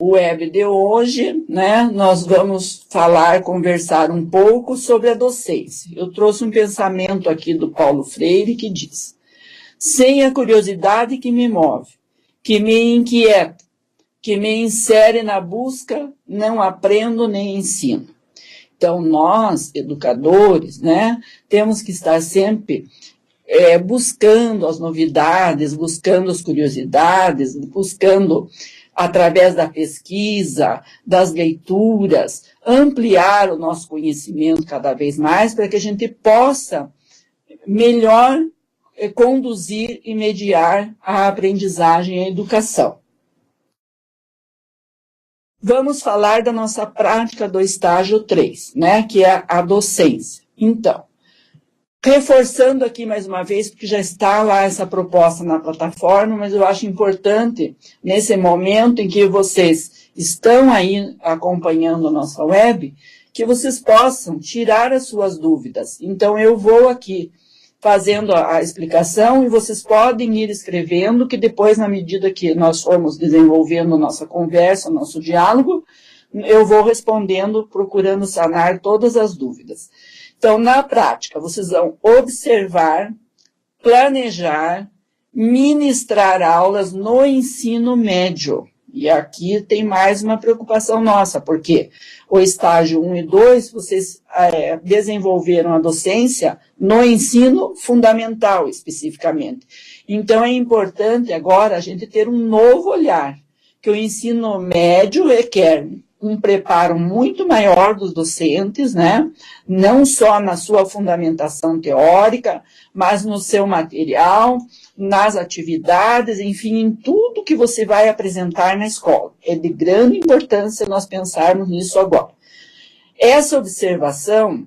web de hoje, né, nós vamos conversar um pouco sobre a docência. Eu trouxe um pensamento aqui do Paulo Freire que diz: sem a curiosidade que me move, que me inquieta, que me insere na busca, não aprendo nem ensino. Então, nós, educadores, né, temos que estar sempre buscando as novidades, buscando as curiosidades, buscando, através da pesquisa, das leituras, ampliar o nosso conhecimento cada vez mais para que a gente possa melhor conduzir e mediar a aprendizagem e a educação. Vamos falar da nossa prática do estágio 3, né, que é a docência. Então, reforçando aqui mais uma vez, porque já está lá essa proposta na plataforma, mas eu acho importante, nesse momento em que vocês estão aí acompanhando a nossa web, que vocês possam tirar as suas dúvidas. Então, eu vou aqui fazendo a explicação e vocês podem ir escrevendo, que depois, na medida que nós formos desenvolvendo nossa conversa, nosso diálogo, eu vou respondendo, procurando sanar todas as dúvidas. Então, na prática, vocês vão observar, planejar, ministrar aulas no ensino médio. E aqui tem mais uma preocupação nossa, porque o estágio 1 e 2, vocês desenvolveram a docência no ensino fundamental, especificamente. Então, é importante agora a gente ter um novo olhar, que o ensino médio requer um preparo muito maior dos docentes, né? Não só na sua fundamentação teórica, mas no seu material, nas atividades, enfim, em tudo que você vai apresentar na escola. É de grande importância nós pensarmos nisso agora. Essa observação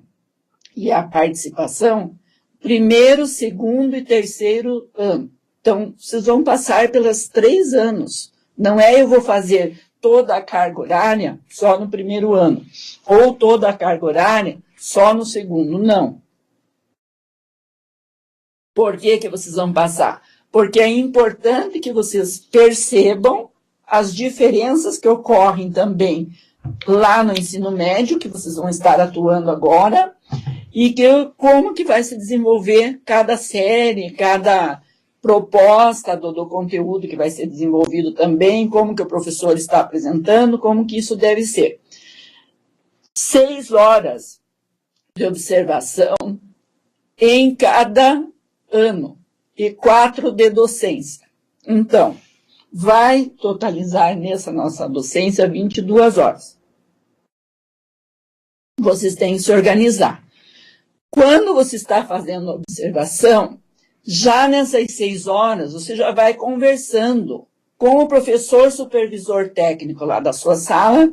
e a participação, primeiro, segundo e terceiro ano. Então, vocês vão passar pelos 3 anos. Não é eu vou fazer toda a carga horária só no primeiro ano, ou toda a carga horária só no segundo, não. Por que que vocês vão passar? Porque é importante que vocês percebam as diferenças que ocorrem também lá no ensino médio, que vocês vão estar atuando agora, e como que vai se desenvolver cada série, cada proposta do conteúdo que vai ser desenvolvido também, como que o professor está apresentando, como que isso deve ser. 6 horas de observação em cada ano e 4 de docência. Então, vai totalizar nessa nossa docência 22 horas. Vocês têm que se organizar. Quando você está fazendo a observação, já nessas 6 horas, você já vai conversando com o professor supervisor técnico lá da sua sala,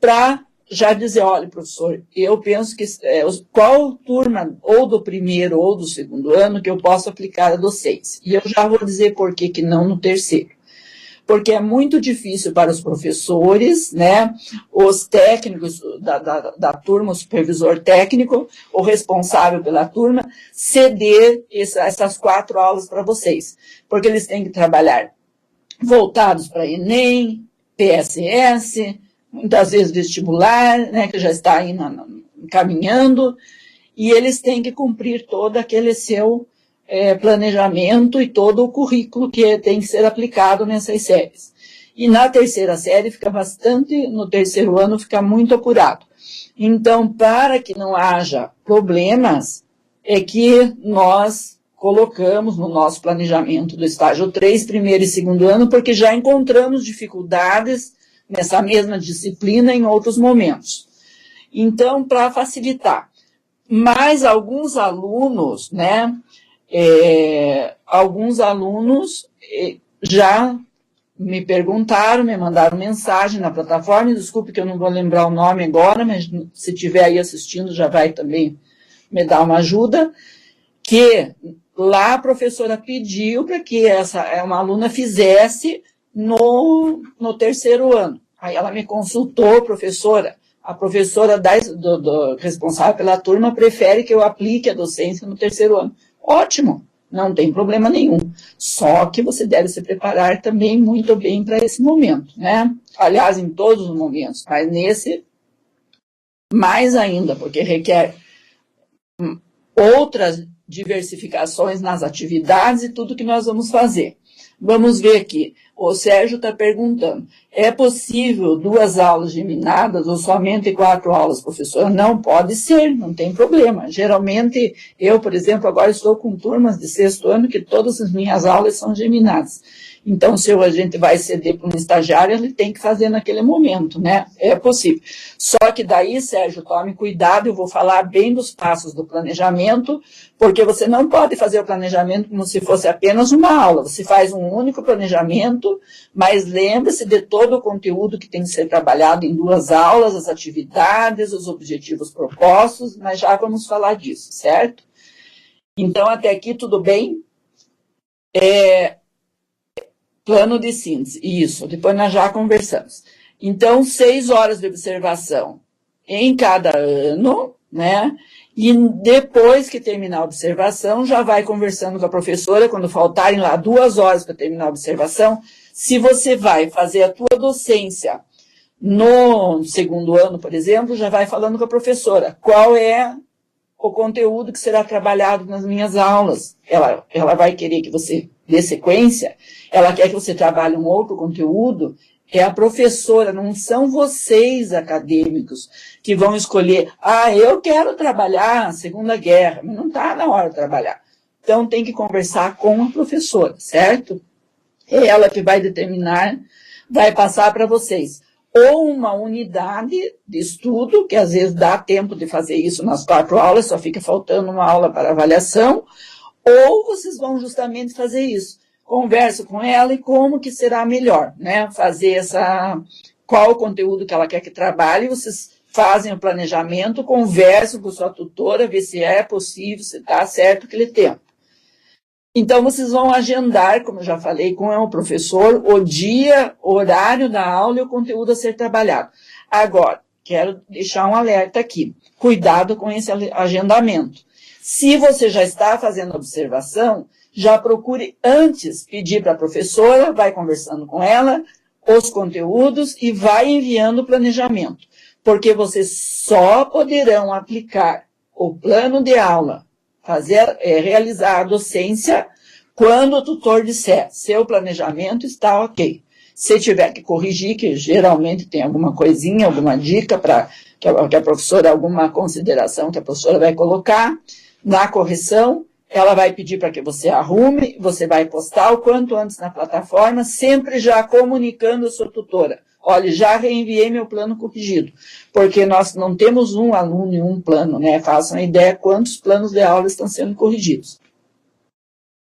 para já dizer, olha, professor, eu penso que qual turma, ou do primeiro ou do segundo ano, que eu posso aplicar a docência. E eu já vou dizer por que não no terceiro. Porque é muito difícil para os professores, né, os técnicos da turma, o supervisor técnico, o responsável pela turma, ceder essas 4 aulas para vocês. Porque eles têm que trabalhar voltados para Enem, PSS, muitas vezes vestibular, né, que já está aí caminhando, e eles têm que cumprir todo aquele seu planejamento e todo o currículo que tem que ser aplicado nessas séries. E na terceira série no terceiro ano fica muito apurado. Então, para que não haja problemas, é que nós colocamos no nosso planejamento do estágio 3, primeiro e segundo ano, porque já encontramos dificuldades nessa mesma disciplina em outros momentos. Então, para facilitar. Mas alguns alunos, né, já me perguntaram, me mandaram mensagem na plataforma, desculpe que eu não vou lembrar o nome agora, mas se estiver aí assistindo já vai também me dar uma ajuda, que lá a professora pediu para que uma aluna fizesse no terceiro ano. Aí ela me consultou, professora, a professora responsável pela turma prefere que eu aplique a docência no terceiro ano. Ótimo, não tem problema nenhum. Só que você deve se preparar também muito bem para esse momento, né? Aliás, em todos os momentos, mas nesse mais ainda, porque requer outras diversificações nas atividades e tudo que nós vamos fazer. Vamos ver aqui. O Sérgio está perguntando, é possível 2 aulas geminadas ou somente 4 aulas, professora? Não, pode ser, não tem problema. Geralmente, eu, por exemplo, agora estou com turmas de 6º ano que todas as minhas aulas são geminadas. Então, se a gente vai ceder para um estagiário, ele tem que fazer naquele momento, né? É possível. Só que daí, Sérgio, tome cuidado, eu vou falar bem dos passos do planejamento, porque você não pode fazer o planejamento como se fosse apenas uma aula. Você faz um único planejamento, mas lembre-se de todo o conteúdo que tem que ser trabalhado em 2 aulas, as atividades, os objetivos propostos, mas já vamos falar disso, certo? Então, até aqui tudo bem? Plano de síntese, isso, depois nós já conversamos. Então, 6 horas de observação em cada ano, né? E depois que terminar a observação, já vai conversando com a professora, quando faltarem lá 2 horas para terminar a observação, se você vai fazer a tua docência no 2º ano, por exemplo, já vai falando com a professora qual é o conteúdo que será trabalhado nas minhas aulas. Ela vai querer que você dê sequência, ela quer que você trabalhe um outro conteúdo, é a professora, não são vocês, acadêmicos, que vão escolher, eu quero trabalhar a Segunda Guerra, mas não está na hora de trabalhar. Então, tem que conversar com a professora, certo? É ela que vai determinar, vai passar para vocês. Ou uma unidade de estudo, que às vezes dá tempo de fazer isso nas 4 aulas, só fica faltando uma aula para avaliação, ou vocês vão justamente fazer isso. Conversa com ela e como que será melhor, né? Fazer qual o conteúdo que ela quer que trabalhe, vocês fazem o planejamento, conversam com sua tutora, ver se é possível, se está certo aquele tempo. Então, vocês vão agendar, como eu já falei com o professor, o dia, o horário da aula e o conteúdo a ser trabalhado. Agora, quero deixar um alerta aqui. Cuidado com esse agendamento. Se você já está fazendo observação, já procure antes pedir para a professora, vai conversando com ela, os conteúdos e vai enviando o planejamento. Porque vocês só poderão aplicar o plano de aula, realizar a docência, quando o tutor disser, seu planejamento está ok. Se tiver que corrigir, que geralmente tem alguma coisinha, alguma dica para que a professora, alguma consideração que a professora vai colocar na correção, ela vai pedir para que você arrume, você vai postar o quanto antes na plataforma, sempre já comunicando a sua tutora. Olha, já reenviei meu plano corrigido, porque nós não temos um aluno e um plano, né? Façam ideia quantos planos de aula estão sendo corrigidos.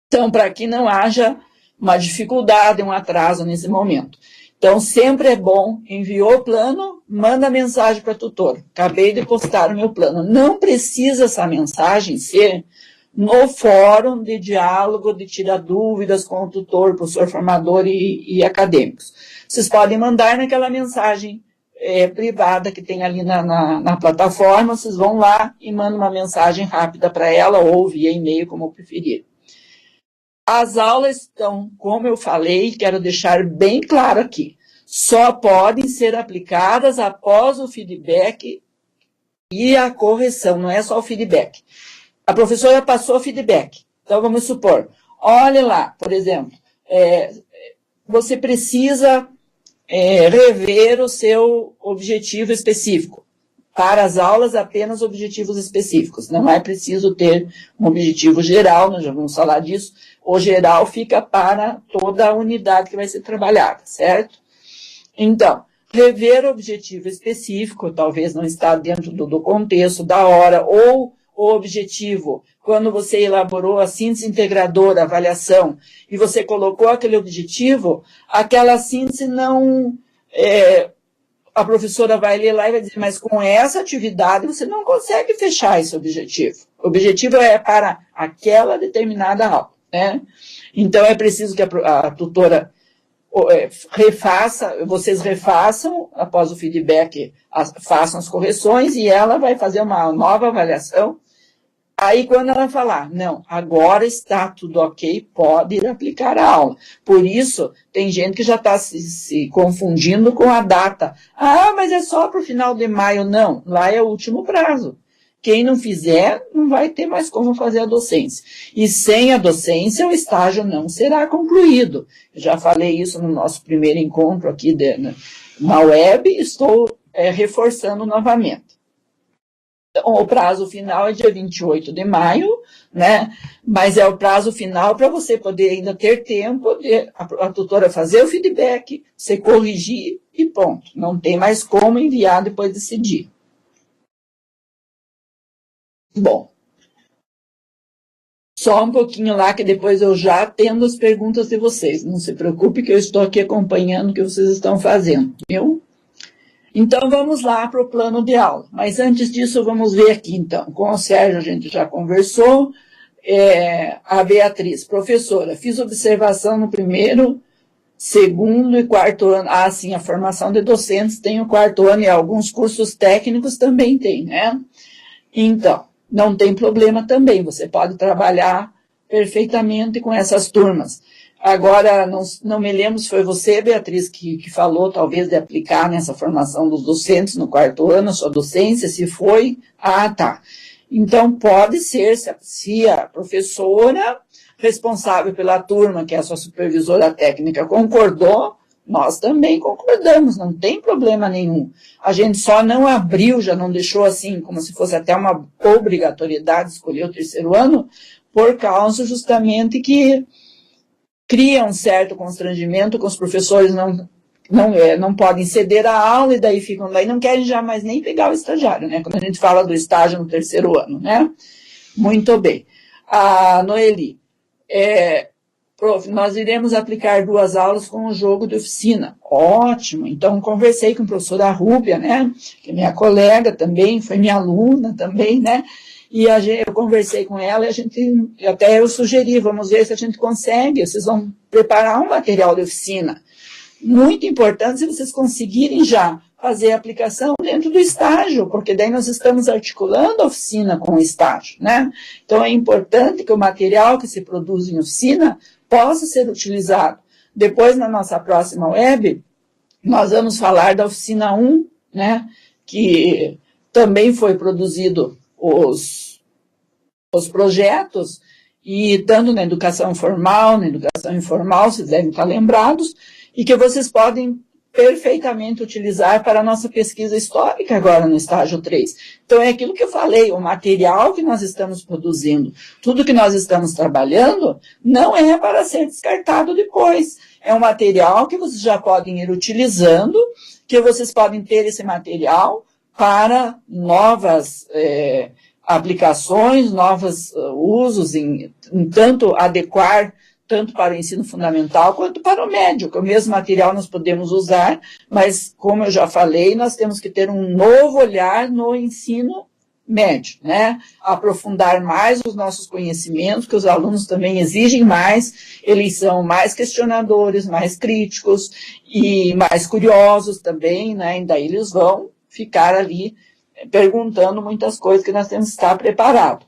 Então, para que não haja uma dificuldade, um atraso nesse momento. Então, sempre é bom, enviou o plano, manda mensagem para a tutora. Acabei de postar o meu plano. Não precisa essa mensagem ser no fórum de diálogo, de tirar dúvidas com o tutor, professor formador e acadêmicos. Vocês podem mandar naquela mensagem privada que tem ali na plataforma, vocês vão lá e mandam uma mensagem rápida para ela ou via e-mail, como preferir. As aulas estão, como eu falei, quero deixar bem claro aqui, só podem ser aplicadas após o feedback e a correção, não é só o feedback. A professora passou o feedback, então vamos supor, olha lá, por exemplo, você precisa rever o seu objetivo específico. Para as aulas, apenas objetivos específicos. Não é preciso ter um objetivo geral, nós já vamos falar disso. O geral fica para toda a unidade que vai ser trabalhada, certo? Então, rever o objetivo específico, talvez não está dentro do contexto, da hora, ou o objetivo, quando você elaborou a síntese integradora, a avaliação, e você colocou aquele objetivo, aquela síntese não... a professora vai ler lá e vai dizer, mas com essa atividade você não consegue fechar esse objetivo. O objetivo é para aquela determinada aula, né? Então, é preciso que a tutora vocês refaçam, após o feedback, façam as correções e ela vai fazer uma nova avaliação Aí, quando ela falar, não, agora está tudo ok, pode ir aplicar a aula. Por isso, tem gente que já está se confundindo com a data. Ah, mas é só para o final de maio. Não, lá é o último prazo. Quem não fizer, não vai ter mais como fazer a docência. E sem a docência, o estágio não será concluído. Eu já falei isso no nosso primeiro encontro aqui na web, estou reforçando novamente. Então, o prazo final é dia 28 de maio, né? Mas é o prazo final para você poder ainda ter tempo de a tutora fazer o feedback, você corrigir e ponto. Não tem mais como enviar depois desse dia. Bom, só um pouquinho lá que depois eu já atendo as perguntas de vocês. Não se preocupe que eu estou aqui acompanhando o que vocês estão fazendo, viu? Então, vamos lá para o plano de aula. Mas antes disso, vamos ver aqui, então. Com o Sérgio, a gente já conversou. A Beatriz, professora, fiz observação no primeiro, segundo e quarto ano. Ah, sim, a formação de docentes tem o quarto ano e alguns cursos técnicos também tem, né? Então, não tem problema também. Você pode trabalhar perfeitamente com essas turmas. Agora, não me lembro se foi você, Beatriz, que falou, talvez, de aplicar nessa formação dos docentes no quarto ano, a sua docência, se foi. Ah, tá. Então, pode ser, se a professora responsável pela turma, que é a sua supervisora técnica, concordou, nós também concordamos, não tem problema nenhum. A gente só não abriu, já não deixou assim, como se fosse até uma obrigatoriedade escolher o terceiro ano, por causa justamente que cria um certo constrangimento com os professores não podem ceder a aula e daí não querem já mais nem pegar o estagiário, né? Quando a gente fala do estágio no terceiro ano, né? Muito bem. A Noeli, prof, nós iremos aplicar 2 aulas com o jogo de oficina. Ótimo. Então, conversei com a professora Rúbia, né? Que é minha colega também, foi minha aluna também, né? E eu conversei com ela e até eu sugeri, vamos ver se a gente consegue, vocês vão preparar um material de oficina. Muito importante se vocês conseguirem já fazer a aplicação dentro do estágio, porque daí nós estamos articulando a oficina com o estágio, né? Então, é importante que o material que se produz em oficina possa ser utilizado. Depois, na nossa próxima web, nós vamos falar da oficina 1, né? Que também foi produzido os projetos, e tanto na educação formal, na educação informal, vocês devem estar lembrados, e que vocês podem perfeitamente utilizar para a nossa pesquisa histórica agora no estágio 3. Então, é aquilo que eu falei, o material que nós estamos produzindo, tudo que nós estamos trabalhando, não é para ser descartado depois. É um material que vocês já podem ir utilizando, que vocês podem ter esse material para novas aplicações, novos usos, em tanto adequar tanto para o ensino fundamental quanto para o médio, que o mesmo material nós podemos usar, mas, como eu já falei, nós temos que ter um novo olhar no ensino médio, né? Aprofundar mais os nossos conhecimentos, que os alunos também exigem mais, eles são mais questionadores, mais críticos e mais curiosos também, né? E daí eles vão ficar ali perguntando muitas coisas que nós temos que estar preparados.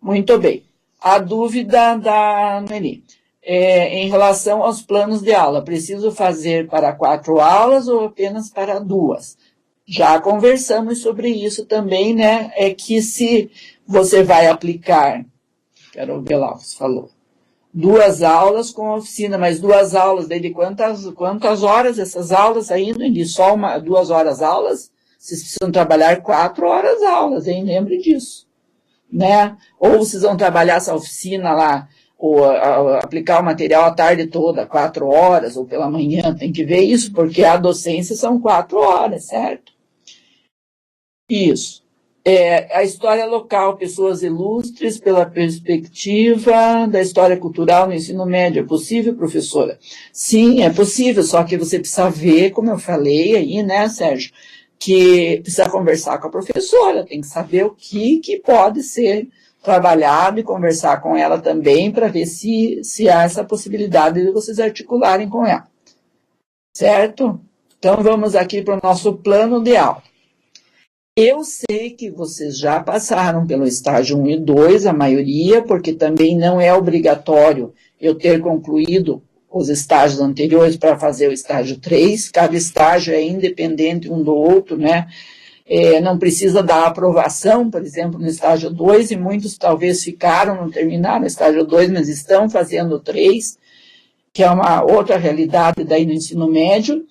Muito bem. A dúvida da Noeli. Em relação aos planos de aula, preciso fazer para 4 aulas ou apenas para 2? Já conversamos sobre isso também, né? É que se você vai aplicar, quero ver lá, você falou, 2 aulas com oficina, mas 2 aulas, daí de quantas horas essas aulas aí, de só 2 horas aulas? Vocês precisam trabalhar 4 horas aulas, hein? Lembre disso, né? Ou vocês vão trabalhar essa oficina lá, ou aplicar o material a tarde toda, 4 horas, ou pela manhã, tem que ver isso, porque a docência são 4 horas, certo? Isso. A história local, pessoas ilustres, pela perspectiva da história cultural no ensino médio, é possível, professora? Sim, é possível, só que você precisa ver, como eu falei aí, né, Sérgio, que precisa conversar com a professora, tem que saber o que pode ser trabalhado e conversar com ela também para ver se há essa possibilidade de vocês articularem com ela. Certo? Então, vamos aqui para o nosso plano de aula. Eu sei que vocês já passaram pelo estágio 1 e 2, a maioria, porque também não é obrigatório eu ter concluído os estágios anteriores para fazer o estágio 3, cada estágio é independente um do outro, né? Não precisa da aprovação, por exemplo, no estágio 2, e muitos talvez ficaram, não terminaram o estágio 2, mas estão fazendo o 3, que é uma outra realidade daí no ensino médio.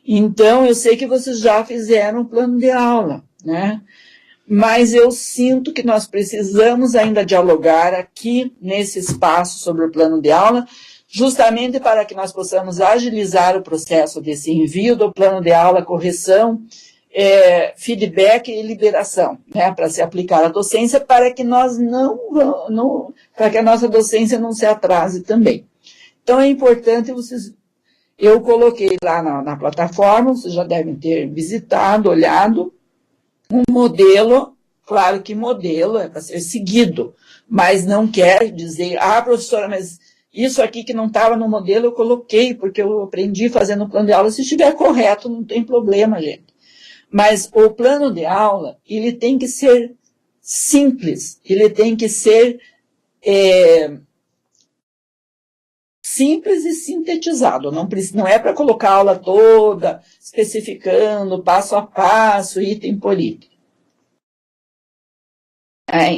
Então, eu sei que vocês já fizeram o plano de aula, né? Mas eu sinto que nós precisamos ainda dialogar aqui nesse espaço sobre o plano de aula, justamente para que nós possamos agilizar o processo desse envio do plano de aula, correção, feedback e liberação, né, para se aplicar à docência, para que nós para que a nossa docência não se atrase também. Então é importante eu coloquei lá na plataforma, vocês já devem ter visitado, olhado, um modelo, claro que modelo é para ser seguido, mas não quer dizer, professora, mas isso aqui que não estava no modelo eu coloquei, porque eu aprendi fazendo o plano de aula. Se estiver correto, não tem problema, gente. Mas o plano de aula, ele tem que ser simples, ele tem que ser simples e sintetizado. Não é para colocar a aula toda, especificando, passo a passo, item por item.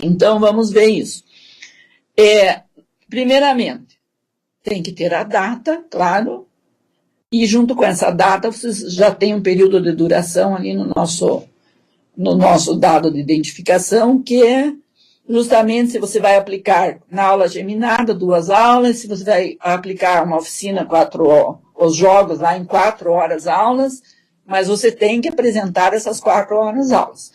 Então, vamos ver isso. Primeiramente, tem que ter a data, claro, e junto com essa data, vocês já tem um período de duração ali no nosso dado de identificação, que é justamente se você vai aplicar na aula geminada 2 aulas, se você vai aplicar uma oficina, os jogos lá em 4 horas aulas, mas você tem que apresentar essas 4 horas aulas.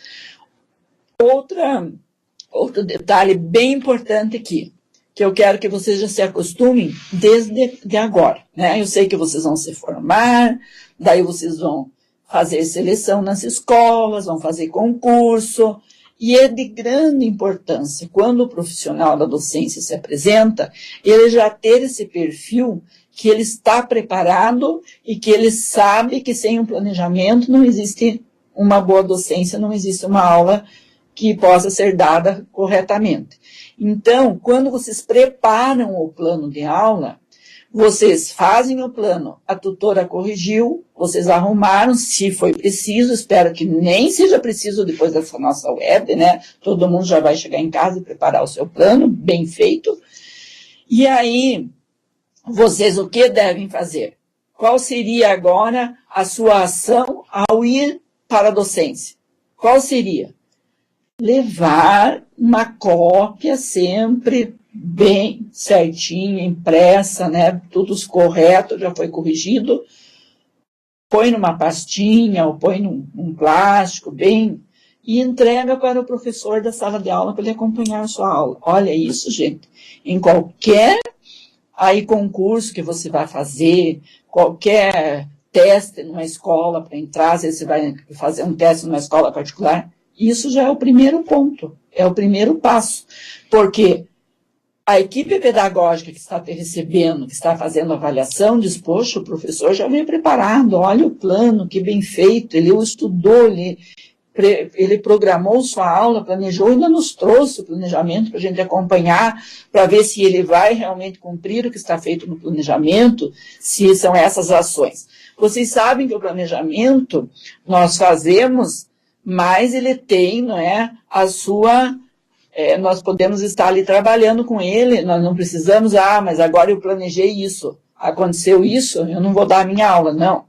Outro detalhe bem importante aqui, que eu quero que vocês já se acostumem desde agora, né? Eu sei que vocês vão se formar, daí vocês vão fazer seleção nas escolas, vão fazer concurso, e é de grande importância, quando o profissional da docência se apresenta, ele já ter esse perfil que ele está preparado e que ele sabe que sem um planejamento não existe uma boa docência, não existe uma aula que possa ser dada corretamente. Então, quando vocês preparam o plano de aula, vocês fazem o plano, a tutora corrigiu, vocês arrumaram, se foi preciso, espero que nem seja preciso depois dessa nossa web, né? Todo mundo já vai chegar em casa e preparar o seu plano, bem feito. E aí, vocês o que devem fazer? Qual seria agora a sua ação ao ir para a docência? Qual seria? Levar uma cópia sempre bem certinha, impressa, né? Tudo correto, já foi corrigido. Põe numa pastinha ou põe num plástico bem e entrega para o professor da sala de aula para ele acompanhar a sua aula. Olha isso, gente. Em qualquer concurso que você vai fazer, qualquer teste numa escola para entrar, se você vai fazer um teste numa escola particular, isso já é o primeiro ponto, é o primeiro passo, porque a equipe pedagógica que está te recebendo, que está fazendo a avaliação, diz, poxa, o professor já veio preparado, olha o plano, que bem feito, ele o estudou, ele programou sua aula, planejou, ainda nos trouxe o planejamento para a gente acompanhar, para ver se ele vai realmente cumprir o que está feito no planejamento, se são essas ações. Vocês sabem que o planejamento nós fazemos, mas ele tem, não é, a sua... nós podemos estar ali trabalhando com ele, nós não precisamos, mas agora eu planejei isso, aconteceu isso, eu não vou dar a minha aula, não.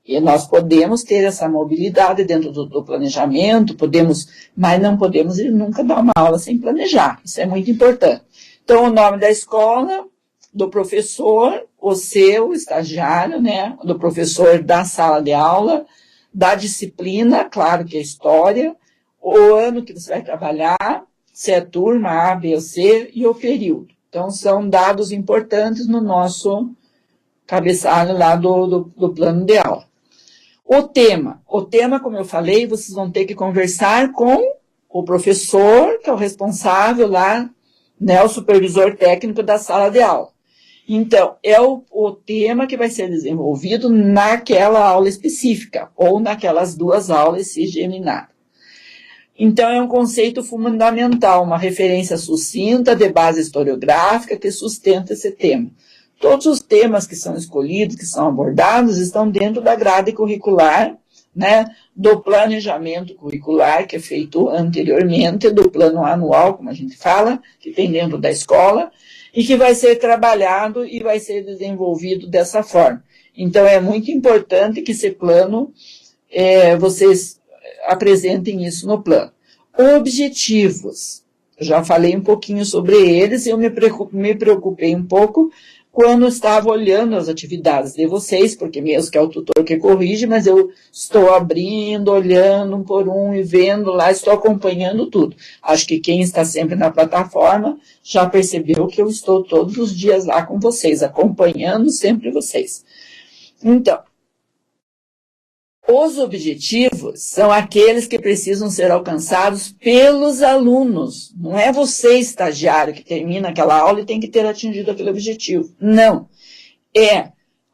E nós podemos ter essa mobilidade dentro do planejamento, mas não podemos nunca dar uma aula sem planejar, isso é muito importante. Então, o nome da escola, do professor, o seu estagiário, né, do professor da sala de aula, da disciplina, claro que é história, o ano que você vai trabalhar, se é turma A, B ou C, e o período. Então, são dados importantes no nosso cabeçalho lá do plano de aula. O tema, como eu falei, vocês vão ter que conversar com o professor, que é o responsável lá, né, o supervisor técnico da sala de aula. Então, é o tema que vai ser desenvolvido naquela aula específica, ou naquelas 2 aulas se geminadas. Então, é um conceito fundamental, uma referência sucinta, de base historiográfica, que sustenta esse tema. Todos os temas que são escolhidos, que são abordados, estão dentro da grade curricular, né, do planejamento curricular, que é feito anteriormente, do plano anual, como a gente fala, que tem dentro da escola, e que vai ser trabalhado e vai ser desenvolvido dessa forma. Então, é muito importante que esse plano, vocês apresentem isso no plano. Objetivos. Eu já falei um pouquinho sobre eles, e eu me preocupei um pouco quando eu estava olhando as atividades de vocês, porque mesmo que é o tutor que corrige, mas eu estou abrindo, olhando um por um e vendo lá, estou acompanhando tudo. Acho que quem está sempre na plataforma já percebeu que eu estou todos os dias lá com vocês, acompanhando sempre vocês. Então, os objetivos são aqueles que precisam ser alcançados pelos alunos. Não é você, estagiário, que termina aquela aula e tem que ter atingido aquele objetivo. Não.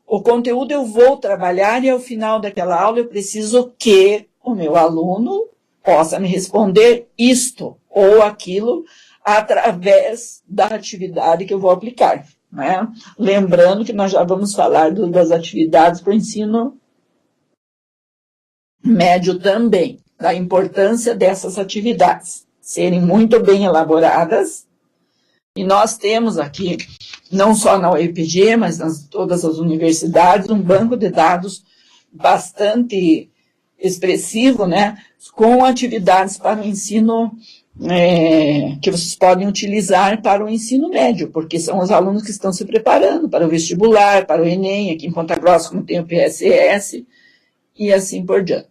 O conteúdo eu vou trabalhar e ao final daquela aula eu preciso que o meu aluno possa me responder isto ou aquilo através da atividade que eu vou aplicar, né? Lembrando que nós já vamos falar das atividades para o ensino médio também, da importância dessas atividades serem muito bem elaboradas. E nós temos aqui, não só na UEPG, mas nas todas as universidades, um banco de dados bastante expressivo, né, com atividades para o ensino, que vocês podem utilizar para o ensino médio, porque são os alunos que estão se preparando para o vestibular, para o Enem, aqui em Ponta Grossa, como tem o PSS, e assim por diante.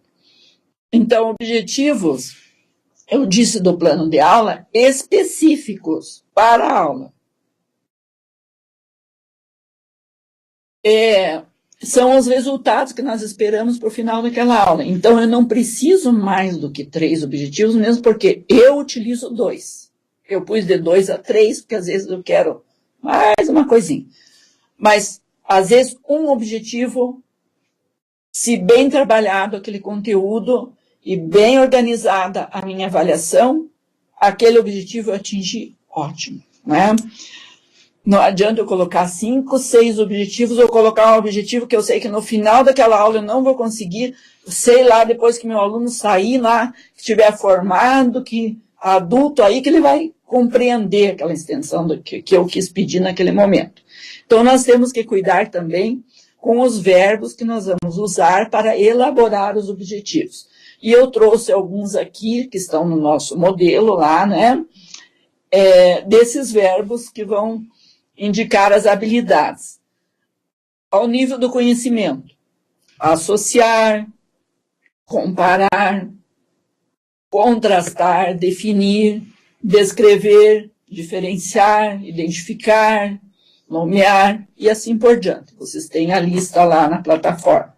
Então, objetivos, eu disse do plano de aula, específicos para a aula. São os resultados que nós esperamos para o final daquela aula. Então, eu não preciso mais do que 3 objetivos, mesmo porque eu utilizo 2. Eu pus de 2 a 3, porque às vezes eu quero mais uma coisinha. Mas, às vezes, um objetivo, se bem trabalhado aquele conteúdo e bem organizada a minha avaliação, aquele objetivo eu atingi, ótimo, né? Não adianta eu colocar 5, 6 objetivos, ou colocar um objetivo que eu sei que no final daquela aula eu não vou conseguir, sei lá, depois que meu aluno sair lá, que estiver formado, que adulto aí, que ele vai compreender aquela extensão que eu quis pedir naquele momento. Então, nós temos que cuidar também com os verbos que nós vamos usar para elaborar os objetivos. E eu trouxe alguns aqui, que estão no nosso modelo lá, né? Desses verbos que vão indicar as habilidades. Ao nível do conhecimento, associar, comparar, contrastar, definir, descrever, diferenciar, identificar, nomear e assim por diante. Vocês têm a lista lá na plataforma.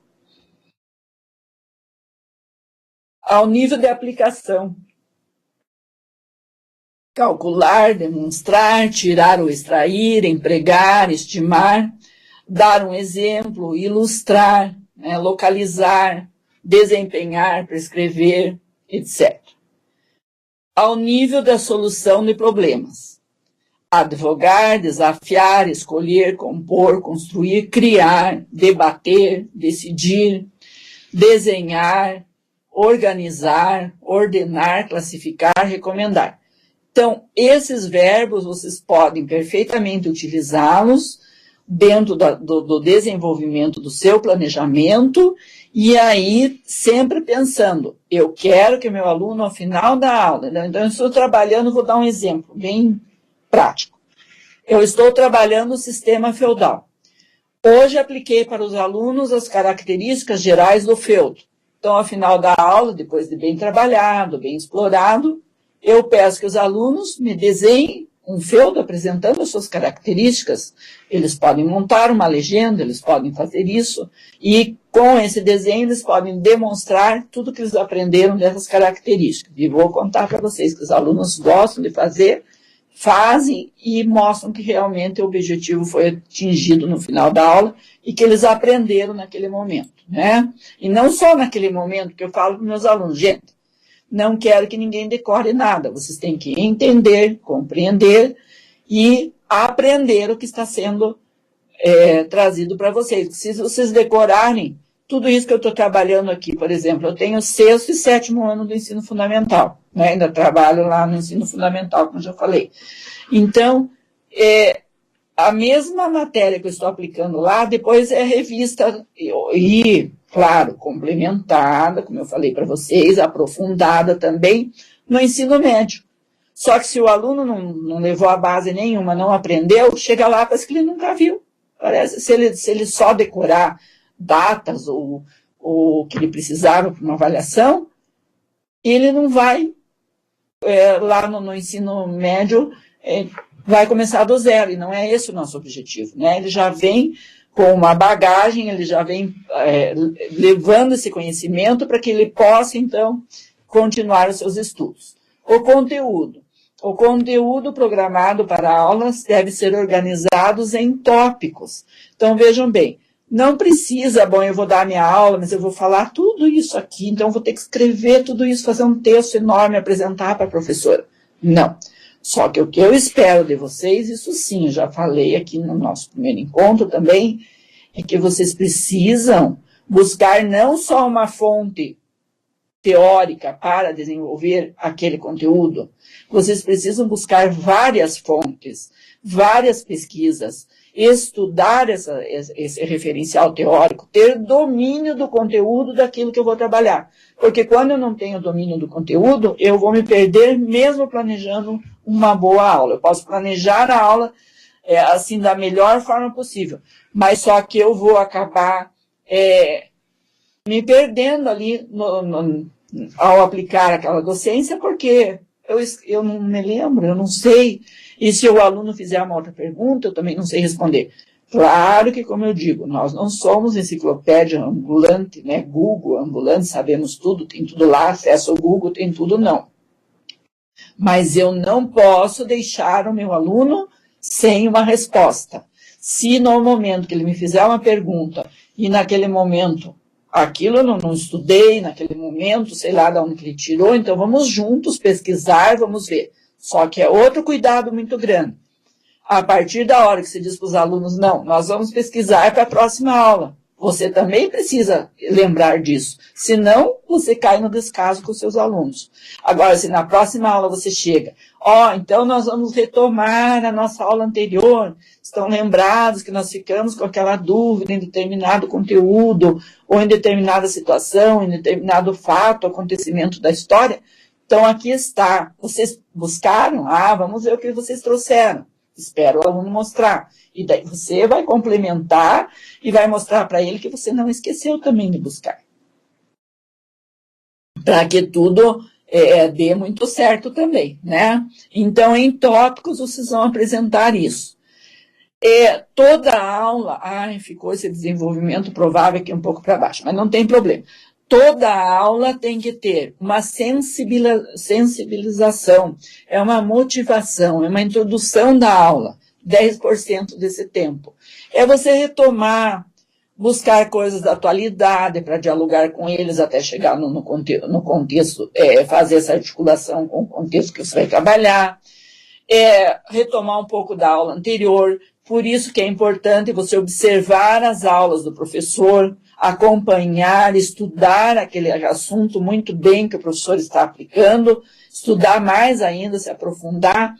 Ao nível de aplicação, calcular, demonstrar, tirar ou extrair, empregar, estimar, dar um exemplo, ilustrar, né, localizar, desempenhar, prescrever, etc. Ao nível da solução de problemas, advogar, desafiar, escolher, compor, construir, criar, debater, decidir, desenhar, organizar, ordenar, classificar, recomendar. Então, esses verbos, vocês podem perfeitamente utilizá-los dentro do desenvolvimento do seu planejamento, e aí sempre pensando, eu quero que meu aluno, ao final da aula, então eu estou trabalhando, vou dar um exemplo bem prático. Eu estou trabalhando o sistema feudal. Hoje apliquei para os alunos as características gerais do feudo. Então, ao final da aula, depois de bem trabalhado, bem explorado, eu peço que os alunos me desenhem um feudo apresentando as suas características. Eles podem montar uma legenda, eles podem fazer isso, e com esse desenho eles podem demonstrar tudo que eles aprenderam dessas características. E vou contar para vocês que os alunos gostam de fazer, fazem e mostram que realmente o objetivo foi atingido no final da aula e que eles aprenderam naquele momento, né? E não só naquele momento que eu falo para os meus alunos, gente, não quero que ninguém decore nada. Vocês têm que entender, compreender e aprender o que está sendo trazido para vocês. Se vocês decorarem tudo isso que eu estou trabalhando aqui, por exemplo, eu tenho 6º e 7º ano do ensino fundamental, né? Ainda trabalho lá no ensino fundamental, como já falei. Então, a mesma matéria que eu estou aplicando lá, depois é revista e, claro, complementada, como eu falei para vocês, aprofundada também no ensino médio. Só que se o aluno não levou a base nenhuma, não aprendeu, chega lá, parece que ele nunca viu. Parece, se ele só decorar datas ou que ele precisava para uma avaliação, ele não vai, lá no ensino médio, vai começar do zero, e não é esse o nosso objetivo, né? Ele já vem com uma bagagem, ele já vem levando esse conhecimento para que ele possa, então, continuar os seus estudos. O conteúdo programado para aulas deve ser organizado em tópicos. Então, vejam bem, não precisa, bom, eu vou dar a minha aula, mas eu vou falar tudo isso aqui, então eu vou ter que escrever tudo isso, fazer um texto enorme, apresentar para a professora. Não. Só que o que eu espero de vocês, isso sim, eu já falei aqui no nosso primeiro encontro também, é que vocês precisam buscar não só uma fonte teórica para desenvolver aquele conteúdo, vocês precisam buscar várias fontes, várias pesquisas, estudar esse referencial teórico, ter domínio do conteúdo daquilo que eu vou trabalhar. Porque quando eu não tenho domínio do conteúdo, eu vou me perder mesmo planejando uma boa aula. Eu posso planejar a aula assim da melhor forma possível, mas só que eu vou acabar me perdendo ali ao aplicar aquela docência, porque eu não me lembro, eu não sei. E se o aluno fizer uma outra pergunta, eu também não sei responder. Claro que, como eu digo, nós não somos enciclopédia ambulante, né? Google ambulante, sabemos tudo, tem tudo lá, acesso ao Google, tem tudo, não. Mas eu não posso deixar o meu aluno sem uma resposta. Se no momento que ele me fizer uma pergunta, e naquele momento aquilo eu não estudei, naquele momento, sei lá de onde ele tirou, então vamos juntos pesquisar, vamos ver. Só que é outro cuidado muito grande. A partir da hora que você diz para os alunos, não, nós vamos pesquisar para a próxima aula. Você também precisa lembrar disso. Senão, você cai no descaso com os seus alunos. Agora, se na próxima aula você chega, então nós vamos retomar a nossa aula anterior. Estão lembrados que nós ficamos com aquela dúvida em determinado conteúdo, ou em determinada situação, em determinado fato, acontecimento da história. Então, aqui está. Vocês buscaram? Vamos ver o que vocês trouxeram. Espero o aluno mostrar. E daí você vai complementar e vai mostrar para ele que você não esqueceu também de buscar. Para que tudo dê muito certo também, né? Então, em tópicos, vocês vão apresentar isso. Toda a aula... ficou esse desenvolvimento provável aqui um pouco para baixo, mas não tem problema. Toda a aula tem que ter uma sensibilização, uma motivação, uma introdução da aula, 10% desse tempo. Você retomar, buscar coisas da atualidade para dialogar com eles até chegar no contexto, fazer essa articulação com o contexto que você vai trabalhar, retomar um pouco da aula anterior. Por isso que é importante você observar as aulas do professor, acompanhar, estudar aquele assunto muito bem que o professor está aplicando, estudar mais ainda, se aprofundar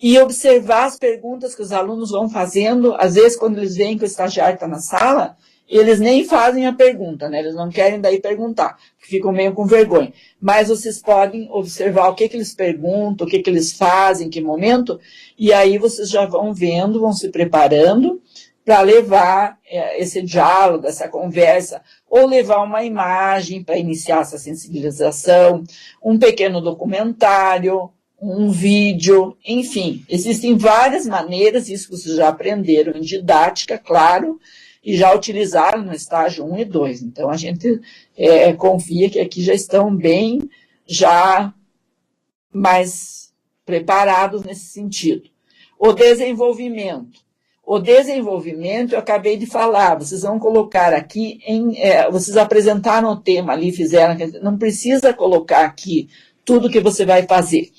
e observar as perguntas que os alunos vão fazendo. Às vezes, quando eles veem que o estagiário está na sala, eles nem fazem a pergunta, né? Eles não querem daí perguntar, ficam meio com vergonha. Mas vocês podem observar o que eles perguntam, o que eles fazem, em que momento, e aí vocês já vão vendo, vão se preparando para levar esse diálogo, essa conversa, ou levar uma imagem para iniciar essa sensibilização, um pequeno documentário, um vídeo, enfim. Existem várias maneiras, isso vocês já aprenderam em didática, claro, e já utilizaram no estágio 1 e 2. Então, a gente confia que aqui já estão bem, já mais preparados nesse sentido. O desenvolvimento. O desenvolvimento, eu acabei de falar, vocês vão colocar aqui, vocês apresentaram o tema ali, fizeram, não precisa colocar aqui tudo que você vai fazer.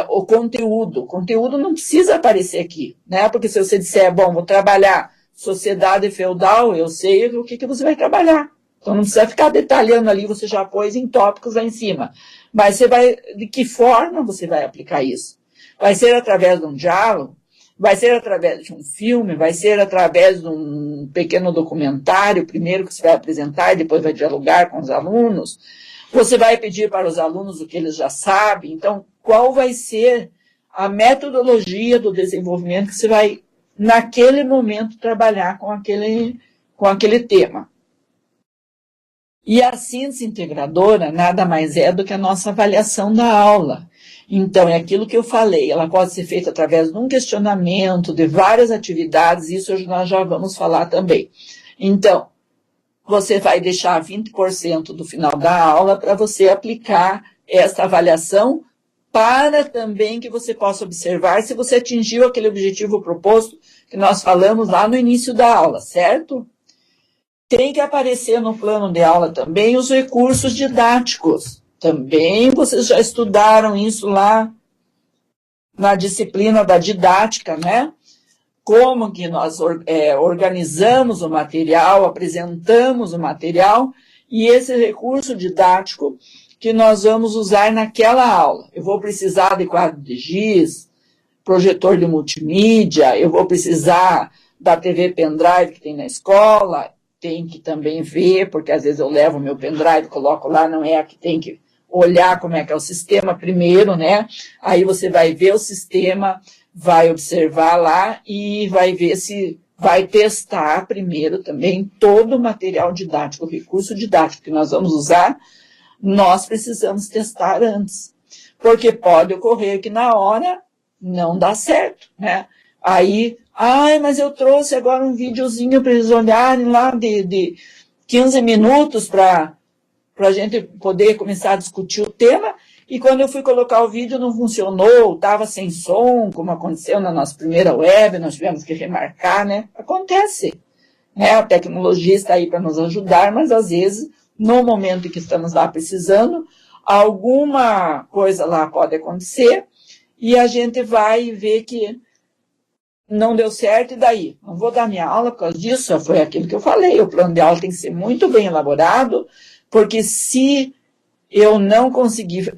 O conteúdo não precisa aparecer aqui, né? Porque se você disser, bom, vou trabalhar sociedade feudal, eu sei o que você vai trabalhar. Então não precisa ficar detalhando ali, você já pôs em tópicos lá em cima. Mas de que forma você vai aplicar isso? Vai ser através de um diálogo? Vai ser através de um filme? Vai ser através de um pequeno documentário, primeiro que você vai apresentar e depois vai dialogar com os alunos? Você vai pedir para os alunos o que eles já sabem? Então, qual vai ser a metodologia do desenvolvimento que você vai, naquele momento, trabalhar com aquele tema? E a síntese integradora nada mais é do que a nossa avaliação da aula. Então, é aquilo que eu falei, ela pode ser feita através de um questionamento, de várias atividades, isso nós já vamos falar também. Então, você vai deixar 20% do final da aula para você aplicar essa avaliação, para também que você possa observar se você atingiu aquele objetivo proposto que nós falamos lá no início da aula, certo? Tem que aparecer no plano de aula também os recursos didáticos. Também vocês já estudaram isso lá na disciplina da didática, né? Como que nós organizamos o material, apresentamos o material, e esse recurso didático que nós vamos usar naquela aula. Eu vou precisar de quadro de giz, projetor de multimídia, eu vou precisar da TV pendrive que tem na escola, tem que também ver, porque às vezes eu levo meu pendrive, coloco lá, não é a que tem que olhar como é que é o sistema primeiro, né? Aí você vai ver o sistema, vai observar lá e vai ver se vai testar primeiro também todo o material didático, o recurso didático que nós vamos usar, nós precisamos testar antes. Porque pode ocorrer que na hora não dá certo, né? Aí, mas eu trouxe agora um videozinho para eles olharem lá de 15 minutos para a gente poder começar a discutir o tema, e quando eu fui colocar o vídeo não funcionou, estava sem som, como aconteceu na nossa primeira web, nós tivemos que remarcar, né? Acontece, né? A tecnologia está aí para nos ajudar, mas às vezes, no momento em que estamos lá precisando, alguma coisa lá pode acontecer, e a gente vai ver que não deu certo, e daí? Não vou dar minha aula por causa disso, foi aquilo que eu falei, o plano de aula tem que ser muito bem elaborado, porque se eu não conseguir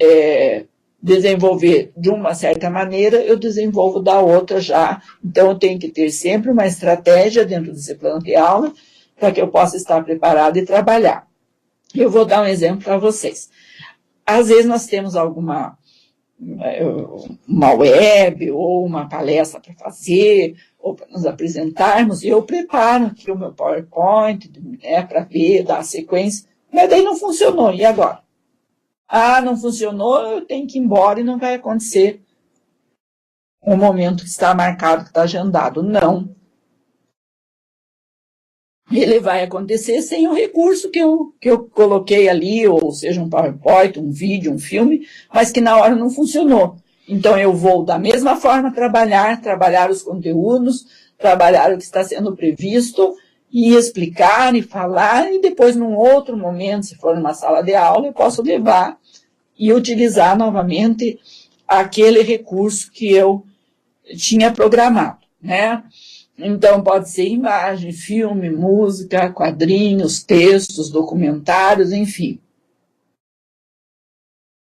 desenvolver de uma certa maneira, eu desenvolvo da outra já. Então, eu tenho que ter sempre uma estratégia dentro desse plano de aula para que eu possa estar preparado e trabalhar. Eu vou dar um exemplo para vocês. Às vezes, nós temos uma web ou uma palestra para fazer, ou para nos apresentarmos, e eu preparo aqui o meu PowerPoint, né, para ver, dar a sequência. Mas daí não funcionou, e agora? Não funcionou, eu tenho que ir embora e não vai acontecer o momento que está marcado, que está agendado. Não. Ele vai acontecer sem o recurso que eu coloquei ali, ou seja, um PowerPoint, um vídeo, um filme, mas que na hora não funcionou. Então, eu vou, da mesma forma, trabalhar os conteúdos, trabalhar o que está sendo previsto, e explicar e falar, e depois, num outro momento, se for numa sala de aula, eu posso levar e utilizar novamente aquele recurso que eu tinha programado, né? Então, pode ser imagem, filme, música, quadrinhos, textos, documentários, enfim.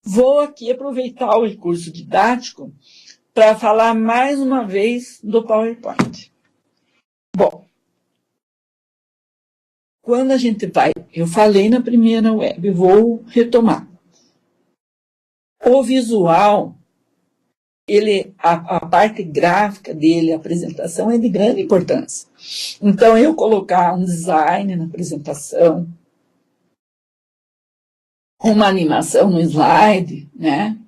Vou aqui aproveitar o recurso didático para falar mais uma vez do PowerPoint. Bom, quando a gente vai, eu falei na primeira web, vou retomar. O visual, a parte gráfica dele, a apresentação, é de grande importância. Então, eu colocar um design na apresentação, uma animação no slide, né?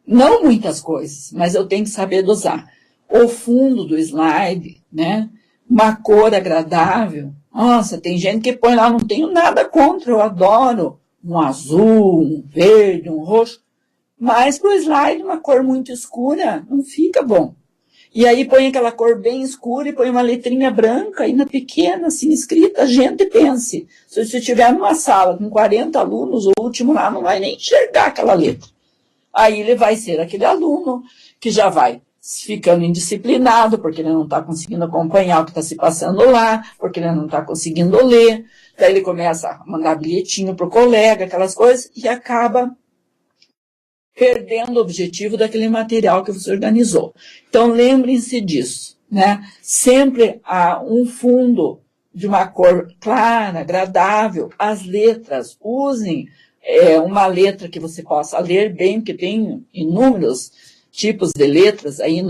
Não muitas coisas, mas eu tenho que saber dosar. O fundo do slide, né? Uma cor agradável. Nossa, tem gente que põe lá, não tenho nada contra, eu adoro um azul, um verde, um roxo. Mas para o slide, uma cor muito escura, não fica bom. E aí põe aquela cor bem escura e põe uma letrinha branca, ainda pequena, assim, escrita. Gente, pense, se você estiver numa sala com 40 alunos, o último lá não vai nem enxergar aquela letra. Aí ele vai ser aquele aluno que já vai ficando indisciplinado, porque ele não está conseguindo acompanhar o que está se passando lá, porque ele não está conseguindo ler. Daí ele começa a mandar bilhetinho para o colega, aquelas coisas, e acaba perdendo o objetivo daquele material que você organizou. Então, lembrem-se disso, né? Sempre há um fundo de uma cor clara, agradável. As letras, usem uma letra que você possa ler bem, porque tem inúmeros tipos de letras aí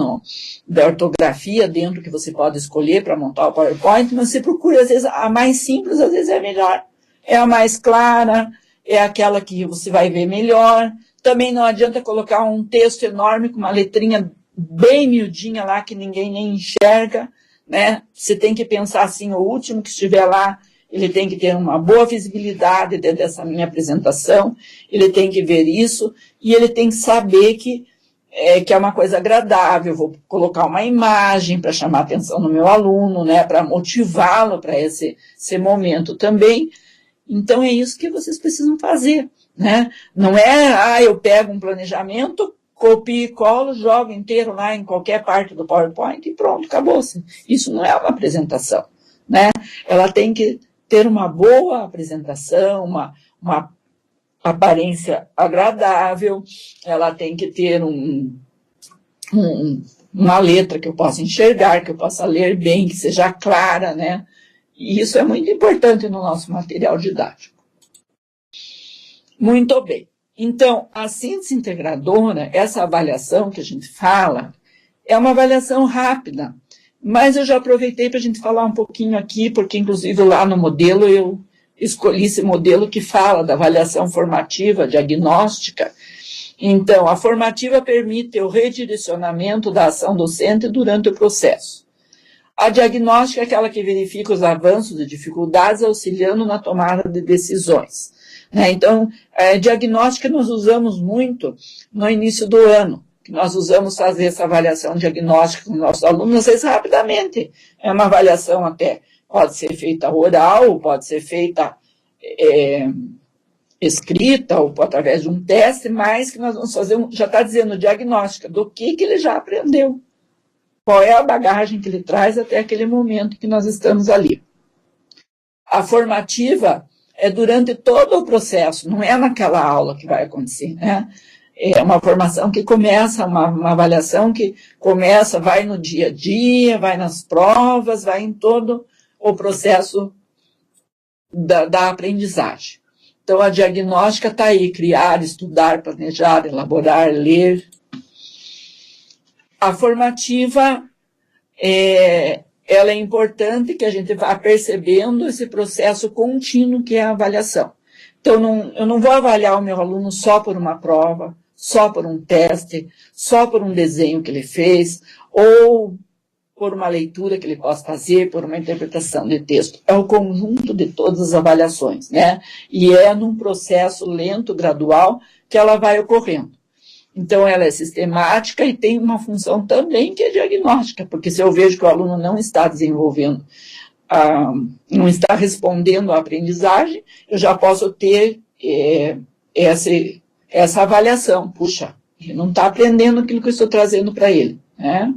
da ortografia dentro que você pode escolher para montar o PowerPoint, mas você procura, às vezes, a mais simples, às vezes é melhor. É a mais clara, é aquela que você vai ver melhor. Também não adianta colocar um texto enorme com uma letrinha bem miudinha lá que ninguém nem enxerga, né? Você tem que pensar assim, o último que estiver lá, ele tem que ter uma boa visibilidade dentro dessa minha apresentação, ele tem que ver isso e ele tem que saber que é uma coisa agradável. Vou colocar uma imagem para chamar a atenção do meu aluno, né? Para motivá-lo para esse momento também. Então, é isso que vocês precisam fazer, né? Não é, eu pego um planejamento, copio e colo, jogo inteiro lá em qualquer parte do PowerPoint e pronto, acabou-se. Isso não é uma apresentação, né? Ela tem que ter uma boa apresentação, uma aparência agradável, ela tem que ter uma letra que eu possa enxergar, que eu possa ler bem, que seja clara, né? E isso é muito importante no nosso material didático. Muito bem. Então, a síntese integradora, essa avaliação que a gente fala, é uma avaliação rápida, mas eu já aproveitei para a gente falar um pouquinho aqui, porque inclusive lá no modelo eu escolhi esse modelo que fala da avaliação formativa, diagnóstica. Então, a formativa permite o redirecionamento da ação docente durante o processo. A diagnóstica é aquela que verifica os avanços e dificuldades, auxiliando na tomada de decisões, né? Então, diagnóstica nós usamos muito no início do ano, que nós usamos fazer essa avaliação diagnóstica com nossos alunos, às vezes rapidamente. É uma avaliação até, pode ser feita oral, pode ser feita escrita, ou através de um teste, mas que nós vamos fazer, já está dizendo diagnóstica, do que ele já aprendeu. Qual é a bagagem que ele traz até aquele momento que nós estamos ali. A formativa é durante todo o processo, não é naquela aula que vai acontecer, né? É uma formação que começa, uma avaliação que começa, vai no dia a dia, vai nas provas, vai em todo o processo da aprendizagem. Então, a diagnóstica está aí, criar, estudar, planejar, elaborar, ler. A formativa, ela é importante que a gente vá percebendo esse processo contínuo que é a avaliação. Então, eu não vou avaliar o meu aluno só por uma prova, só por um teste, só por um desenho que ele fez, ou por uma leitura que ele possa fazer, por uma interpretação de texto. É o conjunto de todas as avaliações, né? E é num processo lento, gradual, que ela vai ocorrendo. Então, ela é sistemática e tem uma função também que é diagnóstica, porque se eu vejo que o aluno não está desenvolvendo, não está respondendo à aprendizagem, eu já posso ter essa avaliação. Puxa, ele não está aprendendo aquilo que eu estou trazendo para ele, né?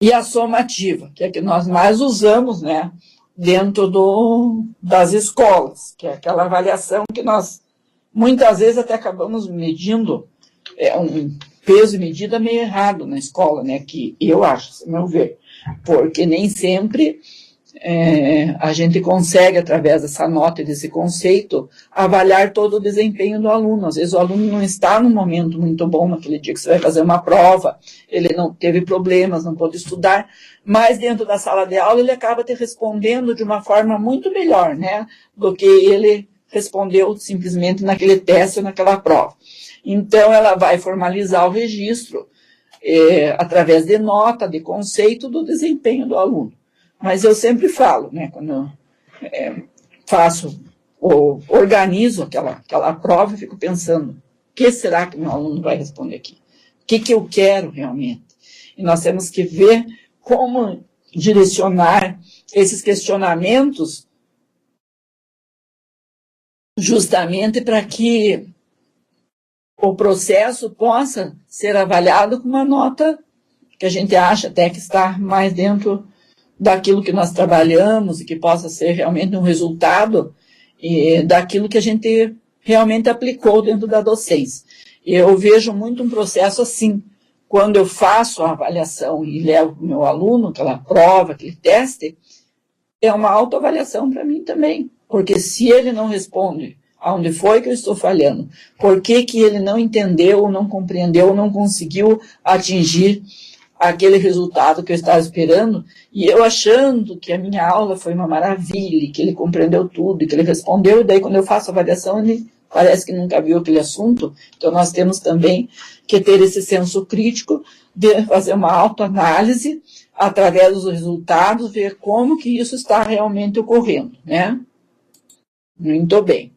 E a somativa, que é a que nós mais usamos, né, dentro das escolas, que é aquela avaliação que nós muitas vezes até acabamos medindo um peso e medida meio errado na escola, né? Que eu acho, a meu ver, porque nem sempre a gente consegue, através dessa nota e desse conceito, avaliar todo o desempenho do aluno. Às vezes o aluno não está num momento muito bom naquele dia que você vai fazer uma prova, ele não teve problemas, não pôde estudar, mas dentro da sala de aula ele acaba te respondendo de uma forma muito melhor, né? Do que ele respondeu simplesmente naquele teste ou naquela prova. Então, ela vai formalizar o registro através de nota, de conceito do desempenho do aluno. Mas eu sempre falo, né, quando eu organizo aquela prova, eu fico pensando, o que será que meu aluno vai responder aqui? que eu quero realmente. E nós temos que ver como direcionar esses questionamentos justamente para que o processo possa ser avaliado com uma nota que a gente acha até que está mais dentro daquilo que nós trabalhamos e que possa ser realmente um resultado daquilo que a gente realmente aplicou dentro da docência. Eu vejo muito um processo assim, quando eu faço a avaliação e levo o meu aluno, aquela prova, aquele teste, é uma autoavaliação para mim também, porque se ele não responde aonde foi que eu estou falhando, por que ele não entendeu, não compreendeu, não conseguiu atingir aquele resultado que eu estava esperando, e eu achando que a minha aula foi uma maravilha, que ele compreendeu tudo, que ele respondeu, e daí quando eu faço a avaliação, ele parece que nunca viu aquele assunto. Então nós temos também que ter esse senso crítico de fazer uma autoanálise através dos resultados, ver como que isso está realmente ocorrendo, né? Muito bem.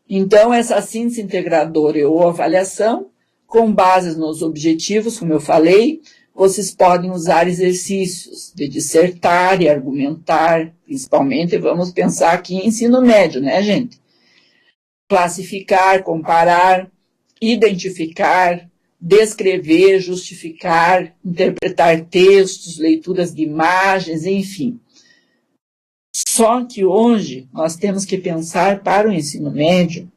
Então, essa síntese integradora ou avaliação, com base nos objetivos, como eu falei, vocês podem usar exercícios de dissertar e argumentar, principalmente vamos pensar aqui em ensino médio, né, gente? Classificar, comparar, identificar, descrever, justificar, interpretar textos, leituras de imagens, enfim. Só que hoje nós temos que pensar para o ensino médio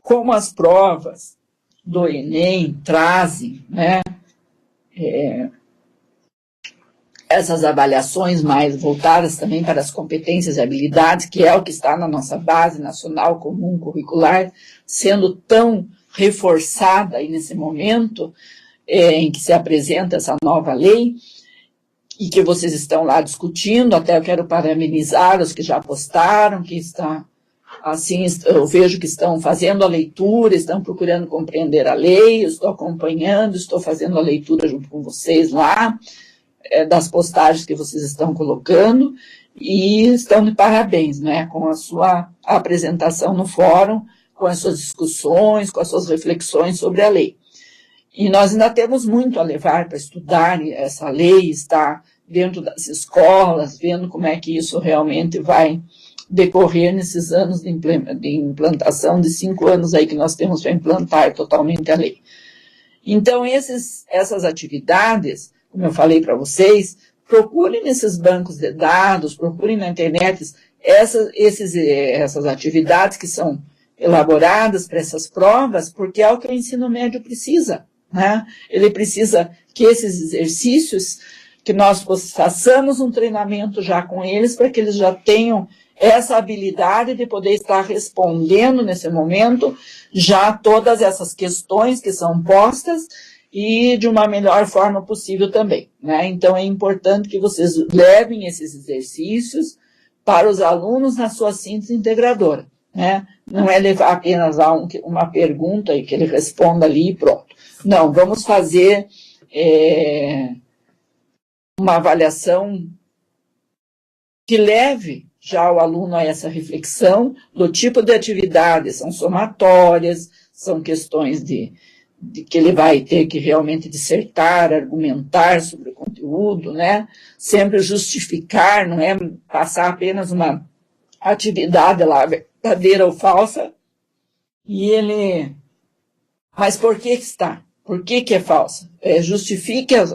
como as provas do Enem trazem, né, essas avaliações mais voltadas também para as competências e habilidades, que é o que está na nossa base nacional comum curricular, sendo tão reforçada aí nesse momento em que se apresenta essa nova lei, e que vocês estão lá discutindo. Até eu quero parabenizar os que já postaram, que está, assim, eu vejo que estão fazendo a leitura, estão procurando compreender a lei, eu estou acompanhando, estou fazendo a leitura junto com vocês lá, das postagens que vocês estão colocando, e estão de parabéns, né, com a sua apresentação no fórum, com as suas discussões, com as suas reflexões sobre a lei. E nós ainda temos muito a levar para estudar essa lei, estar dentro das escolas, vendo como é que isso realmente vai decorrer nesses anos de implantação, de 5 anos aí que nós temos para implantar totalmente a lei. Então, essas atividades, como eu falei para vocês, procurem nesses bancos de dados, procurem na internet essas atividades que são elaboradas para essas provas, porque é o que o ensino médio precisa, né? Ele precisa que esses exercícios, que nós façamos um treinamento já com eles, para que eles já tenham essa habilidade de poder estar respondendo nesse momento já todas essas questões que são postas e de uma melhor forma possível também, né? Então é importante que vocês levem esses exercícios para os alunos na sua síntese integradora, né? Não é levar apenas a uma pergunta e que ele responda ali e pronto. Não, vamos fazer uma avaliação que leve já o aluno a essa reflexão do tipo de atividades, são somatórias, são questões de que ele vai ter que realmente dissertar, argumentar sobre o conteúdo, né? Sempre justificar, não é passar apenas uma atividade lá, verdadeira ou falsa, e ele... Mas por que está? Por que é falsa? Justifique as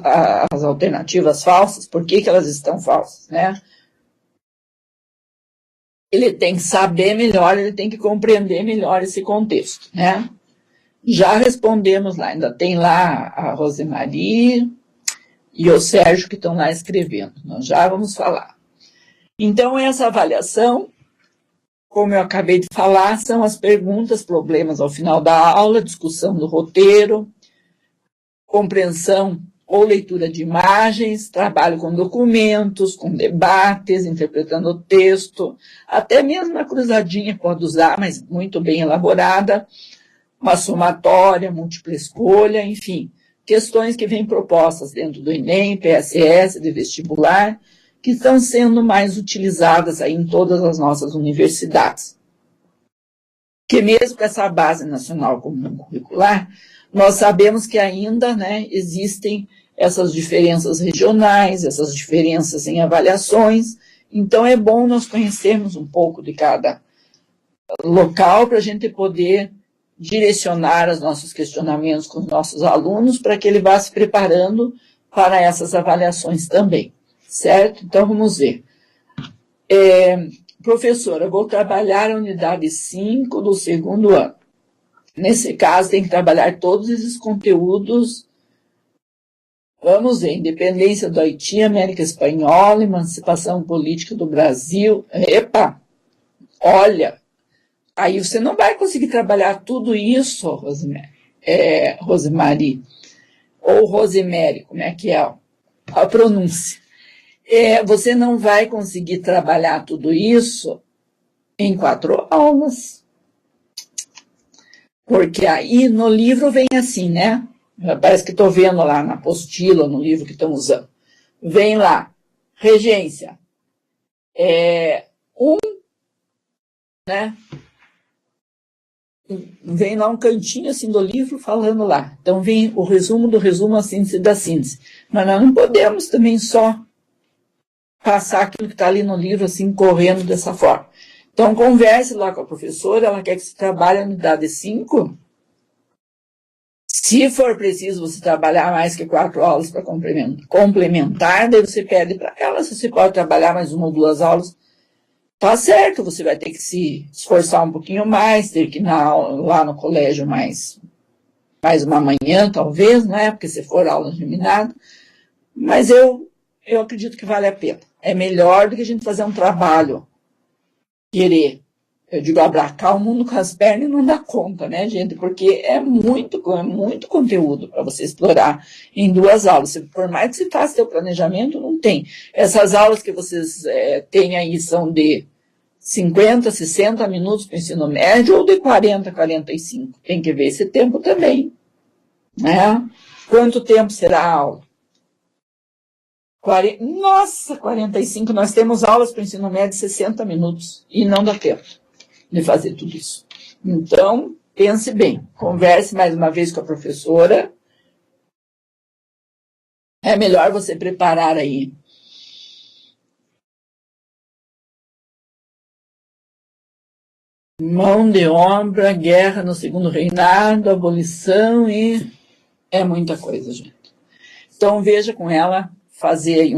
alternativas falsas, por que elas estão falsas, né? Ele tem que saber melhor, ele tem que compreender melhor esse contexto, né? Já respondemos lá, ainda tem lá a Rosemarie e o Sérgio que estão lá escrevendo, nós já vamos falar. Então, essa avaliação, como eu acabei de falar, são as perguntas, problemas ao final da aula, discussão do roteiro, compreensão ou leitura de imagens, trabalho com documentos, com debates, interpretando o texto, até mesmo a cruzadinha pode usar, mas muito bem elaborada, uma somatória, múltipla escolha, enfim, questões que vêm propostas dentro do Enem, PSS, de vestibular, que estão sendo mais utilizadas aí em todas as nossas universidades. que mesmo com essa base nacional comum curricular, nós sabemos que ainda, né, existem essas diferenças regionais, essas diferenças em avaliações. Então, é bom nós conhecermos um pouco de cada local para a gente poder direcionar os nossos questionamentos com os nossos alunos para que ele vá se preparando para essas avaliações também, certo? Então, vamos ver. Professora, eu vou trabalhar a unidade 5 do segundo ano. Nesse caso, tem que trabalhar todos esses conteúdos. Vamos ver, independência do Haiti, América Espanhola, emancipação política do Brasil. Epa, olha, aí você não vai conseguir trabalhar tudo isso, Rosemary, ou Rosemary, como é que é a pronúncia? Você não vai conseguir trabalhar tudo isso em 4 aulas. Porque aí no livro vem assim, né? Parece que estou vendo lá na apostila, no livro que estão usando. Vem lá, regência. Né? Vem lá um cantinho assim do livro falando lá. Então vem o resumo do resumo, a síntese da síntese. Mas nós não podemos também só passar aquilo que está ali no livro assim, correndo dessa forma. Então converse lá com a professora, ela quer que você trabalhe a unidade 5. Se for preciso você trabalhar mais que 4 aulas para complementar, daí você pede para ela se você pode trabalhar mais 1 ou 2 aulas. Tá certo, você vai ter que se esforçar um pouquinho mais, ter que ir lá no colégio mais uma manhã, talvez, né? Porque se for aula geminada. Mas eu acredito que vale a pena. É melhor do que a gente fazer um trabalho, querer. Eu digo, abraçar o mundo com as pernas e não dá conta, né, gente? Porque é muito conteúdo para você explorar em 2 aulas. Por mais que você faça seu planejamento, não tem. Essas aulas que vocês têm aí são de 50, 60 minutos para o ensino médio ou de 40, 45. Tem que ver esse tempo também, né? Quanto tempo será a aula? 45, nós temos aulas para o ensino médio de 60 minutos e não dá tempo de fazer tudo isso. Então, pense bem, converse mais uma vez com a professora. É melhor você preparar aí mão de obra, guerra no segundo reinado, abolição e é muita coisa, gente. Então, veja com ela, fazer aí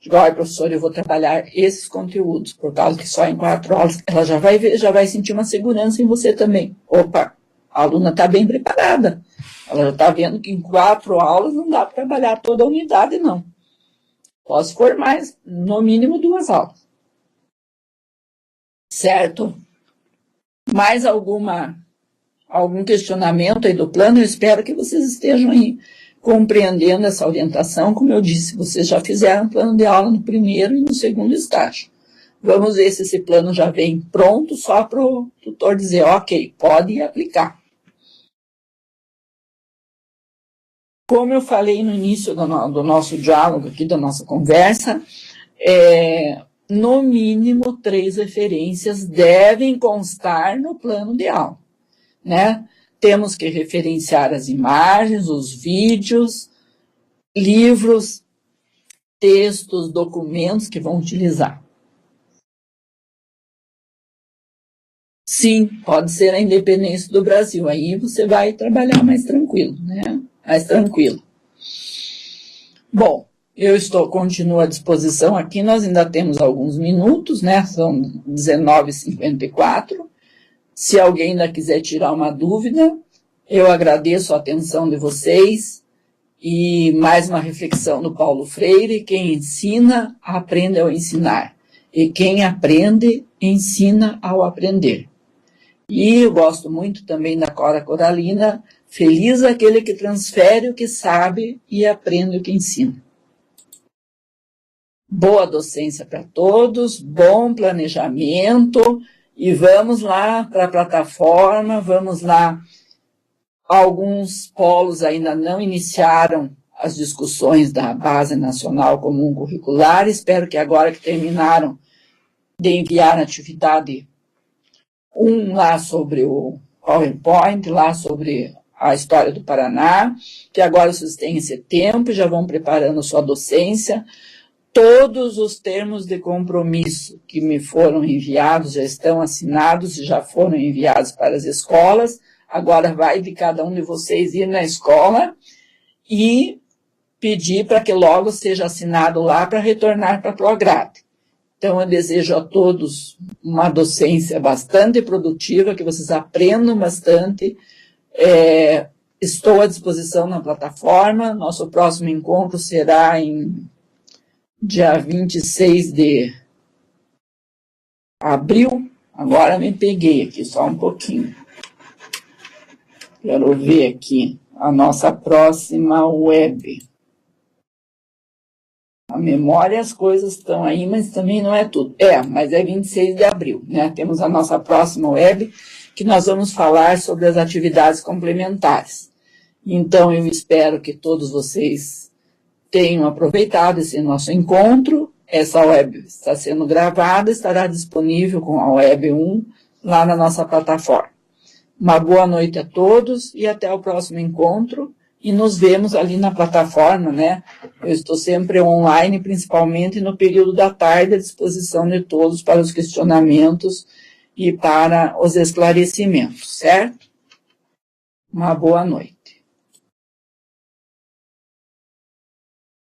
igual, professora, eu vou trabalhar esses conteúdos, por causa que só em 4 aulas ela já vai ver, já vai sentir uma segurança em você também. Opa, a aluna está bem preparada. Ela já está vendo que em 4 aulas não dá para trabalhar toda a unidade, não. Posso for mais, no mínimo 2 aulas. Certo? Mais algum questionamento aí do plano? Eu espero que vocês estejam aí compreendendo essa orientação. Como eu disse, vocês já fizeram plano de aula no primeiro e no segundo estágio. Vamos ver se esse plano já vem pronto, só para o tutor dizer, ok, pode aplicar. Como eu falei no início do nosso diálogo aqui, da nossa conversa, no mínimo 3 referências devem constar no plano de aula, né? Temos que referenciar as imagens, os vídeos, livros, textos, documentos que vão utilizar. Sim, pode ser a independência do Brasil. Aí você vai trabalhar mais tranquilo, né? Mais tranquilo. Bom, eu continuo à disposição aqui. Nós ainda temos alguns minutos, né? São 19h54. Se alguém ainda quiser tirar uma dúvida, eu agradeço a atenção de vocês e mais uma reflexão do Paulo Freire: quem ensina, aprende ao ensinar, e quem aprende, ensina ao aprender. E eu gosto muito também da Cora Coralina: feliz aquele que transfere o que sabe e aprende o que ensina. Boa docência para todos, bom planejamento. E vamos lá para a plataforma, vamos lá. Alguns polos ainda não iniciaram as discussões da Base Nacional Comum Curricular. Espero que agora que terminaram de enviar a atividade um lá sobre o PowerPoint, lá sobre a história do Paraná, que agora vocês têm esse tempo, já vão preparando sua docência. Todos os termos de compromisso que me foram enviados já estão assinados e já foram enviados para as escolas. Agora vai de cada um de vocês ir na escola e pedir para que logo seja assinado lá para retornar para a Prograde. Então, eu desejo a todos uma docência bastante produtiva, que vocês aprendam bastante. Estou à disposição na plataforma. Nosso próximo encontro será em dia 26 de abril. Agora me peguei aqui, só um pouquinho. Quero ver aqui a nossa próxima web. A memória, as coisas estão aí, mas também não é tudo. Mas é 26 de abril, né? Temos a nossa próxima web, que nós vamos falar sobre as atividades complementares. Então, eu espero que todos vocês tenham aproveitado esse nosso encontro. Essa web está sendo gravada, estará disponível com a web 1 lá na nossa plataforma. Uma boa noite a todos e até o próximo encontro. E nos vemos ali na plataforma, né? Eu estou sempre online, principalmente no período da tarde, à disposição de todos para os questionamentos e para os esclarecimentos, certo? Uma boa noite.